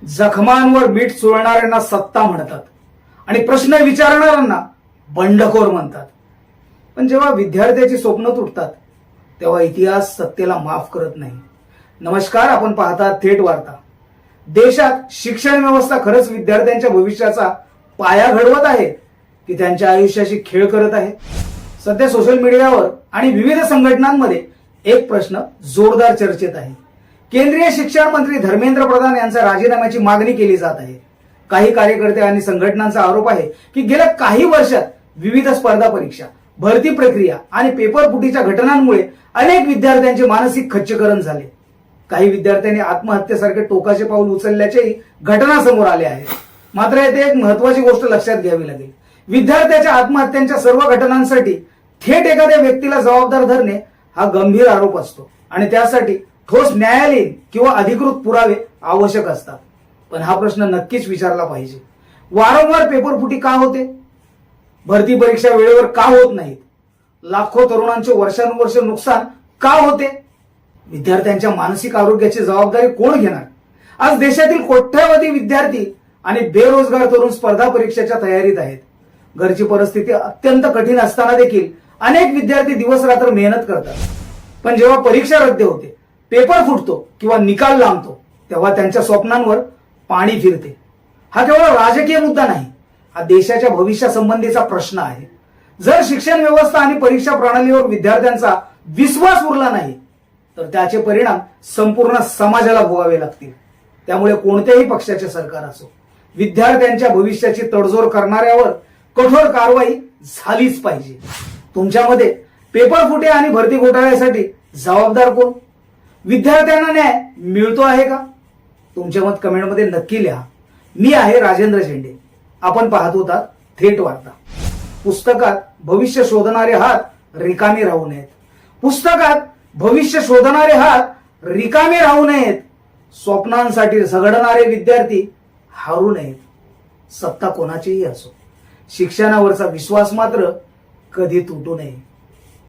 जखमांवर मीठ चोळणाऱ्यांना सत्ता म्हणतात आणि प्रश्न विचारणाऱ्यांना बंडखोर म्हणतात. पण जेव्हा विद्यार्थ्याची स्वप्न तुटतात तेव्हा इतिहास सत्तेला माफ करत नाही. नमस्कार, आपण पाहता थेट वार्ता. देशात शिक्षण व्यवस्था खरंच विद्यार्थ्यांच्या भविष्याचा पाया घडवत आहे की त्यांच्या आयुष्याशी खेळ करत आहे? सध्या सोशल मीडियावर आणि विविध संघटनांमध्ये एक प्रश्न जोरदार चर्चेत आहे. केंद्रीय शिक्षण मंत्री धर्मेंद्र प्रधान यांच्या राजीनाम्याची मागणी केली जात आहे. काही कार्यकर्ते आणि संघटनांचा आरोप आहे की गेल्या काही वर्षात विविध स्पर्धा परीक्षा, भरती प्रक्रिया आणि पेपर फुटीच्या घटनांमुळे अनेक विद्यार्थ्यांचे मानसिक खच्चीकरण झाले. काही विद्यार्थ्यांनी आत्महत्येसारखे टोकाचे पाऊल उचलल्याच्याही घटना समोर आल्या आहेत. मात्र येथे एक महत्वाची गोष्ट लक्षात घ्यावी लागेल. विद्यार्थ्याच्या आत्महत्यांच्या सर्व घटनांसाठी थेट एखाद्या व्यक्तीला जबाबदार धरणे हा गंभीर आरोप असतो आणि त्यासाठी ठोस न्यायालयीन किंवा अधिकृत पुरावे आवश्यक असतात. पण हा प्रश्न नक्कीच विचारला पाहिजे. वारंवार पेपर फुटी का होते? भरती परीक्षा वेळेवर का होत नाहीत? लाखो तरुणांचे वर्षानुवर्ष नुकसान का होते? विद्यार्थ्यांच्या मानसिक आरोग्याची जबाबदारी कोण घेणार? आज देशातील कोट्यावधी विद्यार्थी आणि बेरोजगार तरुण स्पर्धा परीक्षेच्या तयारीत आहेत. घरची परिस्थिती अत्यंत कठीण असताना देखील अनेक विद्यार्थी दिवस रात्र मेहनत करतात. पण जेव्हा परीक्षा रद्द होते, पेपर फुटतो किंवा निकाल लांबतो तेव्हा त्यांच्या स्वप्नांवर पाणी फिरते. हा केवळ राजकीय मुद्दा नाही, हा देशाच्या भविष्यासंबंधीचा प्रश्न आहे. जर शिक्षण व्यवस्था आणि परीक्षा प्रणालीवर विद्यार्थ्यांचा विश्वास उरला नाही तर त्याचे परिणाम संपूर्ण समाजाला भोगावे लागतील. त्यामुळे कोणत्याही पक्षाचे सरकार असो, विद्यार्थ्यांच्या भविष्याची तडजोड करणाऱ्यावर कठोर कारवाई झालीच पाहिजे. तुमच्यामध्ये पेपर फुटे आणि भरती घोटाळ्यासाठी जबाबदार कोण? विद्यार्थ्यांना न्याय मिळतो आहे का? तुमचे मत कमेंटमध्ये नक्की लिहा. मी आहे राजेंद्र शेंडे. आपण पाहत होता थेट वार्ता. पुस्तकात भविष्य शोधणारे हात रिकामे राहू नयेत. पुस्तकात भविष्य शोधणारे हात रिकामे राहू नयेत. स्वप्नांसाठी झगडणारे विद्यार्थी हारू नयेत. सत्ता कोणाचीही असो, शिक्षणावरचा विश्वास मात्र कधी तुटू नये.